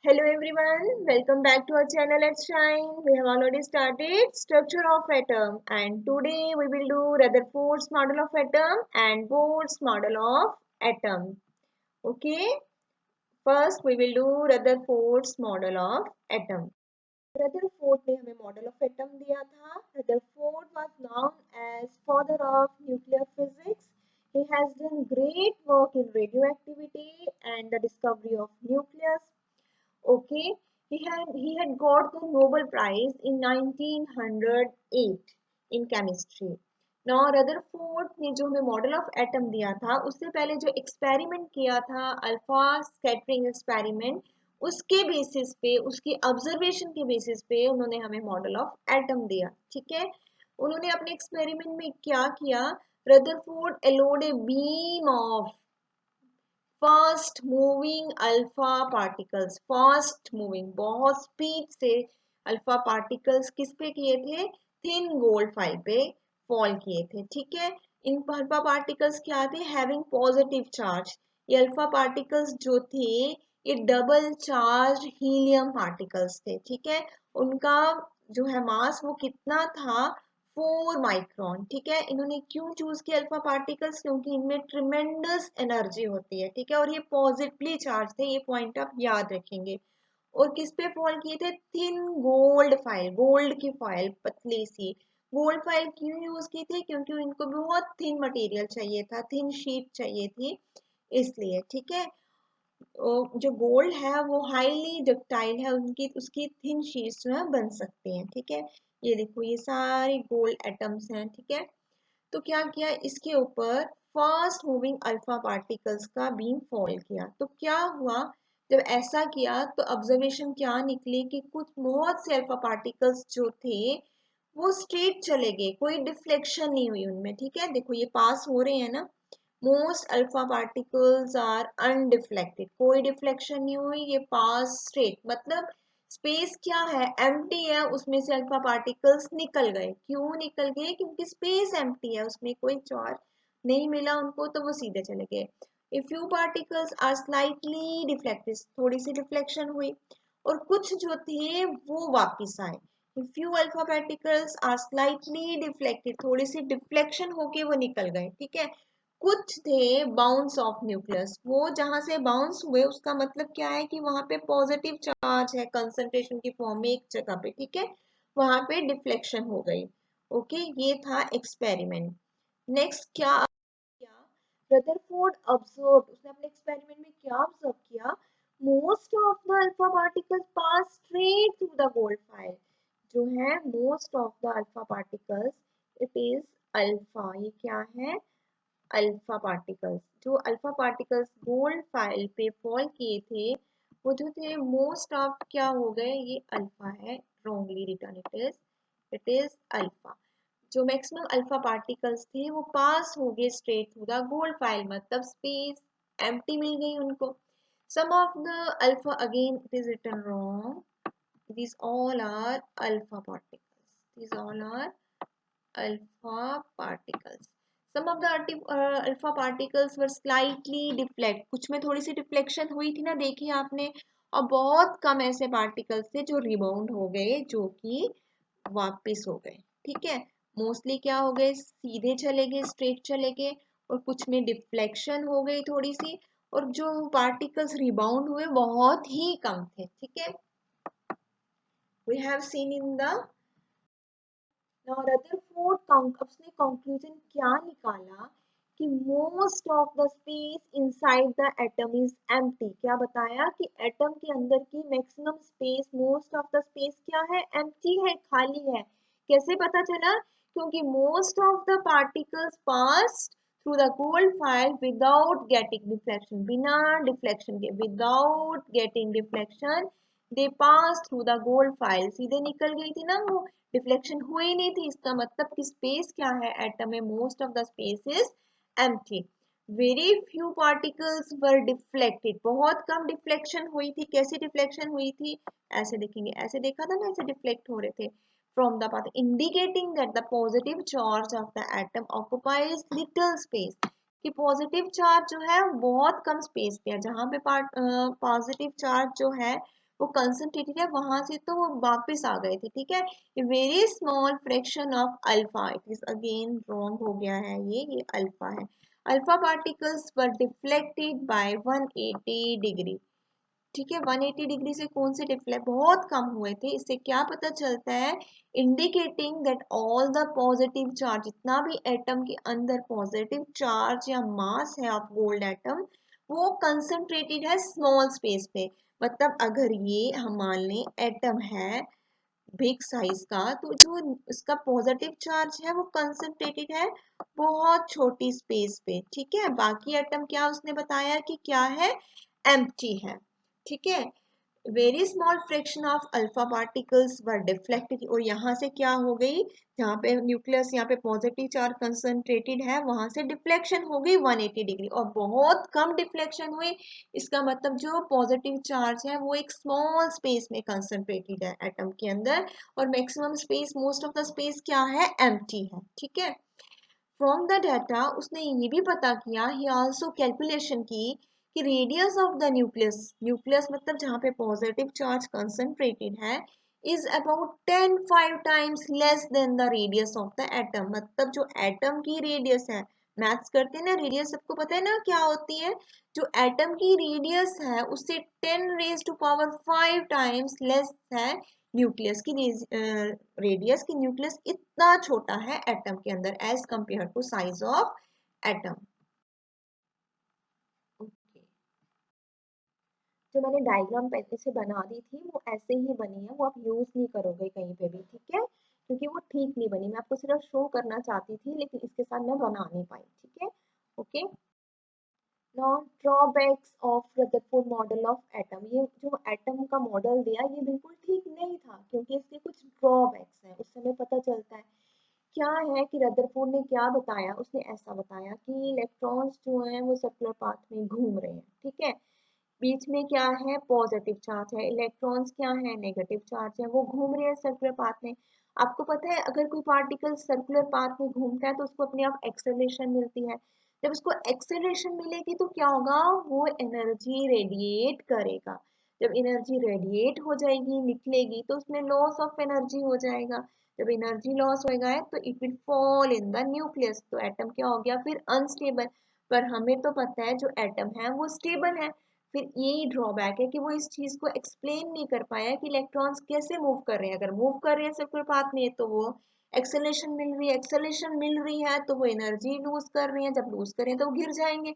Hello everyone, welcome back to our channel Let's Shine. We have already started structure of atom and today we will do Rutherford's model of atom and Bohr's model of atom. Okay, first we will do Rutherford's model of atom. Rutherford ने हमें model of atom दिया था. Rutherford was known as father of nuclear physics. He has done great work in radioactivity and the discovery of nucleus. Okay, he had got the Nobel Prize in 1908 in chemistry. Now Rutherford ने जो हमें model of atom दिया था उससे पहले जो experiment किया था अल्फा स्कैटरिंग एक्सपेरिमेंट उसके बेसिस पे उसकी ऑब्जर्वेशन के बेसिस पे उन्होंने हमें मॉडल ऑफ एटम दिया. ठीक है, उन्होंने अपने एक्सपेरिमेंट में क्या किया, Rutherford allowed a beam of fast moving alpha particles. Fast moving बहुत स्पीड से अल्फा पार्टिकल्स किस पे किए थे, थिन गोल्ड फाइल पे फॉल किए थे. ठीक है, इन अल्फा पार्टिकल्स क्या थे, हैविंग पॉजिटिव चार्ज. ये अल्फा पार्टिकल्स जो थे ये डबल चार्ज हीलियम पार्टिकल्स थे. ठीक है, उनका जो है मास वो कितना था, 4 माइक्रोन. ठीक है, इन्होंने क्यों चूज किया अल्फा पार्टिकल्स, क्योंकि इनमें ट्रिमेंडस एनर्जी होती है. ठीक है, और ये पॉजिटिवली चार्ज थे, ये पॉइंट आप याद रखेंगे. और किस पे फॉल किए थे, थिन गोल्ड फाइल, गोल्ड की फाइल पतली सी. गोल्ड फाइल क्यों यूज की थी, क्योंकि इनको बहुत थिन मटेरियल चाहिए था, थिन शीट चाहिए थी इसलिए. ठीक है, जो गोल्ड है वो हाईली डक्टाइल है, उनकी उसकी थिन शीट्स जो है बन सकती हैं. ठीक है, ये देखो ये सारे गोल्ड एटम्स हैं. ठीक है, तो क्या किया, इसके ऊपर फास्ट मूविंग अल्फा पार्टिकल्स का बीम फॉल किया. तो क्या हुआ, जब ऐसा किया तो ऑब्जर्वेशन क्या निकली कि कुछ बहुत से अल्फा पार्टिकल्स जो थे वो स्ट्रेट चले गए, कोई डिफ्लेक्शन नहीं हुई उनमें. ठीक है, देखो ये पास हो रहे हैं ना, most alpha particles are undeflected, कोई डिफ्लेक्शन नहीं हुई, ये पास स्ट्रेट. मतलब स्पेस क्या है, एम्प्टी है, उसमें से अल्फा पार्टिकल्स निकल गए. क्यों निकल गए, क्योंकि स्पेस एम्प्टी है, उसमें कोई चार्ज नहीं मिला उनको, तो वो सीधे चले गए. A few particles are slightly deflected, थोड़ी सी डिफ्लेक्शन हुई, और कुछ जो थे वो वापिस आए. Few alpha particles are slightly deflected, थोड़ी सी डिफ्लेक्शन होके वो निकल गए. ठीक है, कुछ थे बाउंस ऑफ न्यूक्लियस, वो जहां से बाउंस हुए उसका मतलब क्या है कि वहां पे पॉजिटिव चार्ज है कंसंट्रेशन की फॉर्म में एक जगह पे. ठीक है, वहां पे डिफ्लेक्शन हो गई. ओके, ये था एक्सपेरिमेंट. नेक्स्ट क्या किया, रदरफोर्ड ऑब्जर्व, उसने अपने एक्सपेरिमेंट में क्या ऑब्जर्व किया, most of the alpha particles pass straight through the gold file. जो है most of the alpha particles, it is alpha, ये क्या है, अल्फा पार्टिकल्स. जो अल्फा पार्टिकल्स गोल्ड फाइल पे फॉल किए थे वो जो थे मोस्ट ऑफ क्या हो गए, ये अल्फा है, wrongly return, it is alpha. जो मैक्सिमम अल्फा पार्टिकल्स थे वो पास हो गए straight through the gold file, मतलब स्पेस एम्प्टी मिल गई उनको. Some of the alpha, again it is return wrong, these all are alpha particles, these all are alpha particles. Some of the alpha particles were slightly deflect, कुछ में थोड़ी सी deflection हुई थी ना, देखी आपने. और बहुत कम ऐसे पार्टिकल्स थे जो रिबाउंड हो गए, जो कि वापस हो गए. ठीक है, मोस्टली क्या हो गए, सीधे चले गए, स्ट्रेट चले गए, और कुछ में डिफ्लेक्शन हो गई थोड़ी सी, और जो पार्टिकल्स रिबाउंड हुए बहुत ही कम थे. ठीक है, we have seen in the. Now Rutherford उसने कंक्लूजन क्या निकाला कि most of the space inside the atom is empty. क्या बताया कि एटम के अंदर की maximum space, most of the space क्या है, एम्प्टी है, खाली है. कैसे पता चला, क्योंकि most of the particles pass through the gold file without getting deflection, बिना डिफ्लेक्शन के, without getting deflection they pass through the gold file, सीधे निकल गई थी ना वो, डिफ्लेक्शन हुई नहीं थी. इसका मतलब कि स्पेस क्या है एटम में, most of the space is empty. Very few particles were deflected, बहुत कम डिफ्लेक्शन हुई थी. कैसी डिफ्लेक्शन हुई थी, ऐसे देखेंगे, ऐसे देखा था ना, ऐसे डिफ्लेक्ट हो रहे थे from the path, indicating that the positive charge of the atom occupies little space. कि पॉजिटिव चार्ज जो है बहुत कम स्पेस पे है, जहां पे पॉजिटिव चार्ज जो है वो कंसंट्रेटेड है, वहां से तो वो वापस आ गए थे, ठीक है। Very small fraction of alpha, it is again wrong हो गया है, ये अल्फा है। Alpha particles were deflected by 180 degree, ठीक है। 180 डिग्री से कौन से डिफ्लेक्ट, बहुत कम हुए थे। इससे क्या पता चलता है, indicating that all the positive charge, जितना भी एटम के अंदर पॉजिटिव चार्ज या मास है ऑफ गोल्ड एटम, वो कंसंट्रेटेड है स्मॉल स्पेस पे। मतलब अगर ये हम मान लें एटम है बिग साइज का, तो जो इसका पॉजिटिव चार्ज है वो कंसंट्रेटेड है बहुत छोटी स्पेस पे, ठीक है। बाकी एटम क्या उसने बताया कि क्या है, एम्प्टी है, ठीक है। Very small fraction of alpha particles were deflected, और यहाँ से क्या हो गई, जहाँ पे न्यूक्लियस यहाँ पे पॉजिटिव चार्ज कंसंट्रेटेड है, वहां से डिफ्लेक्शन हो गई 180 डिग्री, और बहुत कम डिफ्लेक्शन हुई। इसका मतलब जो पॉजिटिव चार्ज है वो एक स्मॉल स्पेस में कंसंट्रेटेड है एटम के अंदर, और maximum space, most of the space क्या है, एम्प्टी है, ठीक है। फ्रॉम द डाटा उसने ये भी पता किया, ही आल्सो कैलकुलेशन की कि radius of the nucleus, nucleus मतलब जहाँ पे पॉजिटिव चार्ज कंसंट्रेटेड है, is about 5 times less than the radius of the atom. मतलब जो एटम की रेडियस है, मैथ्स करते हैं ना, रेडियस सबको पता है ना क्या होती है, जो एटम की रेडियस है उससे 10⁵ टाइम्स लेस है न्यूक्लियस की रेडियस, की न्यूक्लियस इतना छोटा है एटम के अंदर as compared to size of atom. जो मैंने डायग्राम पहले से बना दी थी वो ऐसे ही बनी है, वो आप यूज नहीं करोगे कहीं पे भी, ठीक है, क्योंकि वो ठीक नहीं बनी। मैं आपको सिर्फ शो करना चाहती थी, लेकिन इसके साथ मैं बना नहीं पाई, ठीक है। Okay, now drawbacks of Rutherford model of atom. ये जो एटम का मॉडल दिया ये बिल्कुल ठीक नहीं था, क्योंकि इसके कुछ ड्रॉबैक्स हैं, उससे हमें पता चलता है। क्या है कि रदरफोर्ड ने क्या बताया, उसने ऐसा बताया कि इलेक्ट्रॉन्स जो हैं वो सर्कुलर पाथ में घूम रहे हैं, ठीक है। बीच में क्या है, पॉजिटिव चार्ज है, इलेक्ट्रॉन्स क्या है, नेगेटिव चार्ज है, वो घूम रहे हैं सर्कुलर पाथ में। आपको पता है अगर कोई पार्टिकल सर्कुलर पाथ में घूमता है तो उसको अपने आप एक्सेलरेशन मिलती है। जब उसको एक्सेलरेशन मिलेगी तो क्या होगा, वो एनर्जी रेडिएट करेगा। जब एनर्जी रेडिएट हो जाएगी, निकलेगी, तो उसमें लॉस ऑफ एनर्जी हो जाएगा। जब एनर्जी लॉस होएगा है तो it will fall in the nucleus, तो एटम क्या हो गया फिर, अनस्टेबल। पर हमें तो पता है जो एटम है वो स्टेबल है। फिर यही ड्रॉबैक है कि वो इस चीज को एक्सप्लेन नहीं कर पाया कि इलेक्ट्रॉन्स कैसे मूव कर रहे हैं। अगर मूव कर रहे हैं सर्कुलर पाथ में तो वो एक्सेलरेशन मिल रही है, एक्सेलरेशन मिल रही है तो वो एनर्जी लूज कर रहे हैं, जब लूज करें तो वो गिर जाएंगे।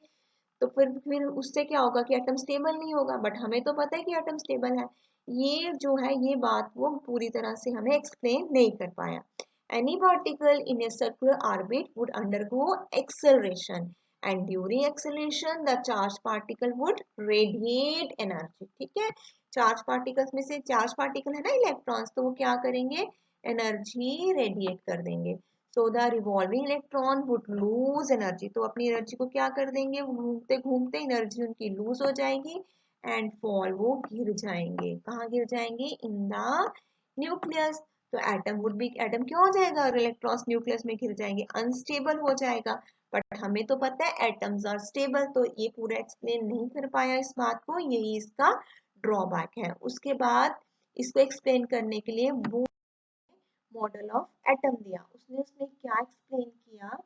तो फिर उससे क्या होगा कि एटम स्टेबल नहीं होगा, बट हमें तो पता है कि एटम स्टेबल है। ये जो है ये बात वो पूरी तरह से हमें एक्सप्लेन नहीं कर पाया। Any particle in a circular orbit would undergo acceleration, and during acceleration the charged particle would radiate energy, ठीक है। चार्ज पार्टिकल्स में से, चार्ज पार्टिकल है ना इलेक्ट्रॉन्स, तो वो क्या करेंगे, एनर्जी रेडिएट कर देंगे। So the revolving electron would lose energy, तो अपनी एनर्जी को क्या कर देंगे, घूमते घूमते एनर्जी उनकी लूज हो जाएगी, एंड फॉल, वो गिर जाएंगे, कहाँ गिर जाएंगे, इन द न्यूक्लियस। तो एटम वुड बी, एटम क्या हो जाएगा, और इलेक्ट्रॉन्स न्यूक्लियस में गिर जाएंगे, अनस्टेबल हो जाएगा। बट हमें तो पता है एटम्स आर स्टेबल, तो ये पूरा एक्सप्लेन नहीं कर पाया इस बात को, यही इसका ड्रॉबैक है। उसके बाद इसको एक्सप्लेन करने के लिए वो मॉडल ऑफ एटम दिया, उसने उसने क्या एक्सप्लेन किया,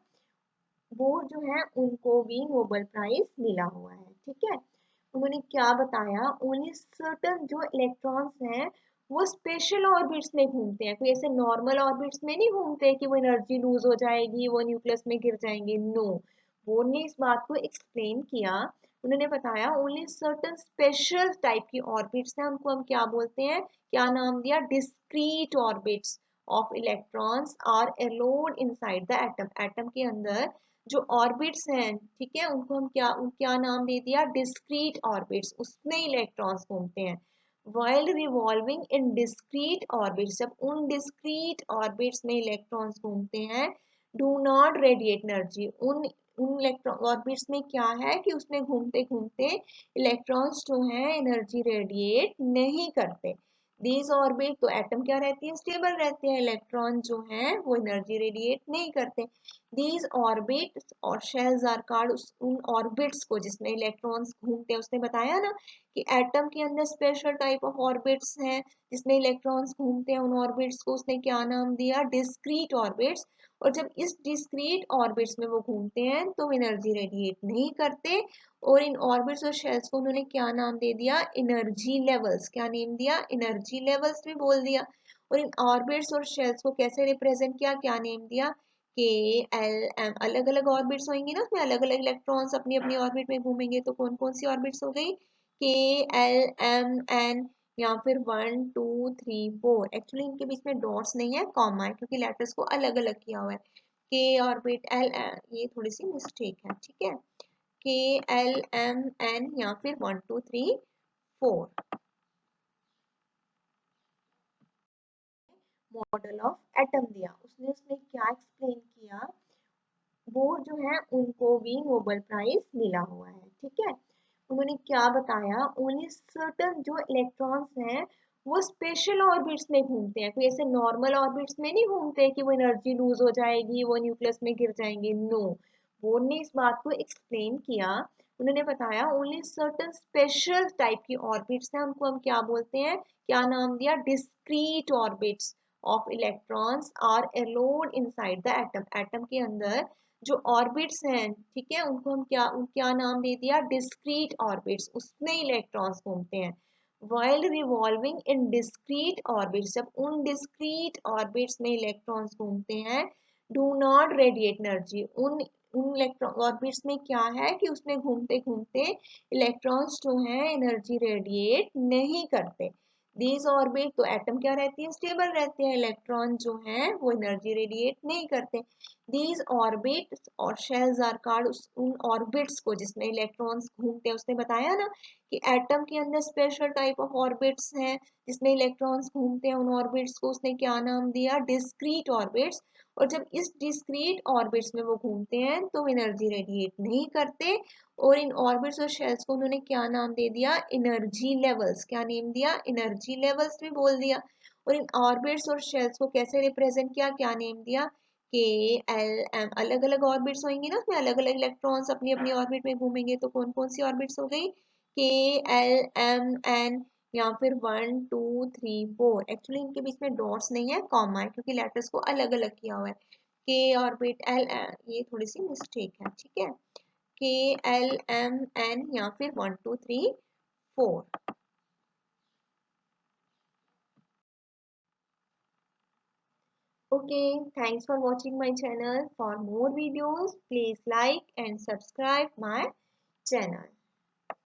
वो जो है उनको भी नोबेल प्राइज मिला हुआ है, ठीक है। उन्होंने क्या बताया, ओनली सर्टन जो इलेक्ट्रॉन्स हैं वो स्पेशल ऑर्बिट्स में घूमते हैं, कोई ऐसे नॉर्मल ऑर्बिट्स में नहीं घूमते कि वो एनर्जी लूज हो जाएगी, वो न्यूक्लियस में गिर जाएंगे, नो। वो ने इस बात को एक्सप्लेन किया। उन्होंने बताया ओनली सर्टन स्पेशल टाइप की ऑर्बिट्स हैं, उनको हम क्या बोलते हैं, क्या नाम दिया, discrete orbits of electrons are allowed inside the atom. Atom के अंदर जो ऑर्बिट्स हैं, ठीक है, उनको हम क्या नाम दे दिया, डिस्क्रीट ऑर्बिट्स, उसमें इलेक्ट्रॉन्स घूमते हैं। वाइल रिवॉल्विंग इन डिस्क्रीट ऑर्बिट्स, जब उन डिस्क्रीट ऑर्बिट्स में इलेक्ट्रॉन्स घूमते हैं, डू नॉट रेडिएट एनर्जी, उन उन इलेक्ट्रॉन ऑर्बिट्स में क्या है कि उसमें घूमते घूमते इलेक्ट्रॉन्स जो हैं एनर्जी रेडिएट नहीं करते। दीज ऑर्बिट, तो एटम क्या रहती है, स्टेबल रहते हैं, इलेक्ट्रॉन जो हैं वो एनर्जी रेडिएट नहीं करते। दीज ऑर्बिट्स और शेल्स आर कार्ड, उन ऑर्बिट्स को जिसमें इलेक्ट्रॉन्स घूमते हैं, उसने बताया ना कि एटम के अंदर स्पेशल टाइप ऑफ ऑर्बिट्स हैं जिसमें इलेक्ट्रॉन्स घूमते हैं, उन ऑर्बिट्स को उसने क्या नाम दिया, डिस्क्रीट ऑर्बिट्स। और जब इस डिस्क्रीट ऑर्बिट्स में वो घूमते हैं तो एनर्जी रेडिएट नहीं करते, और इन ऑर्बिट्स और शेल्स को उन्होंने क्या नाम दे दिया, एनर्जी लेवल्स। क्या नेम दिया, एनर्जी लेवल्स भी बोल दिया। और इन ऑर्बिट्स और शेल्स को कैसे रिप्रेजेंट किया, क्या नेम दिया, के एल एम। अलग अलग ऑर्बिट्स होंगी ना, उसमें अलग अलग इलेक्ट्रॉन्स अपनी अपनी ऑर्बिट में घूमेंगे, तो कौन कौन सी ऑर्बिट्स हो गई, के एल एम एन, या फिर 1 2 3 4। एक्चुअली इनके बीच में डॉट्स नहीं है, कॉमा है, क्योंकि लेटर्स को अलग अलग किया हुआ है। के ऑर्बिट एल, ये थोड़ी सी मिस्टेक है, ठीक है, के एल एम एन या फिर 1 2 3 4। मॉडल ऑफ एटम दिया उसने, उसने क्या एक्सप्लेन किया, बोर जो है उनको भी नोबेल प्राइज मिला हुआ है, ठीक है। उन्होंने क्या बताया, ओनली सर्टन जो इलेक्ट्रॉन्स हैं वो स्पेशल ऑर्बिट्स में घूमते हैं, कोई ऐसे नॉर्मल ऑर्बिट्स में नहीं घूमते कि वो एनर्जी लूज हो जाएगी, वो न्यूक्लियस में गिर जाएंगे, नो। बोर ने इस बात को एक्सप्लेन किया। उन्होंने बताया ओनली सर्टन स्पेशल टाइप की ऑर्बिट्स हैं, उनको हम क्या बोलते हैं, क्या नाम दिया, discrete orbits of electrons are allowed inside the atom. Atom के अंदर जो ऑर्बिट्स हैं, ठीक है, उनको हम क्या क्या नाम दे दिया, डिस्क्रीट ऑर्बिट्स, उसमें इलेक्ट्रॉन्स घूमते हैं। while revolving in discrete orbits, जब उन discrete orbits में इलेक्ट्रॉन्स घूमते हैं, do not radiate energy, उन उन इलेक्ट्रॉन ऑर्बिट्स में क्या है कि उसमें घूमते घूमते इलेक्ट्रॉन्स जो हैं एनर्जी रेडिएट नहीं करते। दीज ऑर्बिट, तो एटम क्या रहती है, स्टेबल रहते हैं, इलेक्ट्रॉन जो हैं वो एनर्जी रेडिएट नहीं करते। दीज ऑर्बिट्स और शेल्स आर कार्ड, उन ऑर्बिट्स को जिसमें इलेक्ट्रॉन्स घूमते हैं, उसने बताया ना कि एटम के अंदर स्पेशल टाइप ऑफ ऑर्बिट्स हैं जिसमें इलेक्ट्रॉन्स घूमते हैं, उन ऑर्बिट्स को उसने क्या नाम दिया, डिस्क्रीट ऑर्बिट्स। और जब इस डिस्क्रीट ऑर्बिट्स में वो घूमते हैं तो एनर्जी रेडिएट नहीं करते, और इन ऑर्बिट्स और शेल्स को उन्होंने क्या नाम दे दिया, एनर्जी लेवल्स। क्या नेम दिया, एनर्जी लेवल्स भी बोल दिया। और इन ऑर्बिट्स और शेल्स को कैसे रिप्रेजेंट किया, क्या नेम दिया, के एल एम। अलग अलग ऑर्बिट्स होंगी ना, उसमें अलग अलग इलेक्ट्रॉन्स अपनी अपनी ऑर्बिट में घूमेंगे, तो कौन कौन सी ऑर्बिट्स हो गई, के एल एम एन या फिर 1 2 3 4। एक्चुअली इनके बीच में डॉट्स नहीं है, कॉमा है, क्योंकि लेटर्स को अलग अलग किया हुआ है। के ऑर्बिट एल, ये थोड़ी सी मिस्टेक है, ठीक है, के एल एम एन या फिर 1 2 3 4। Okay, thanks for watching my channel. For more videos, please like and subscribe my channel.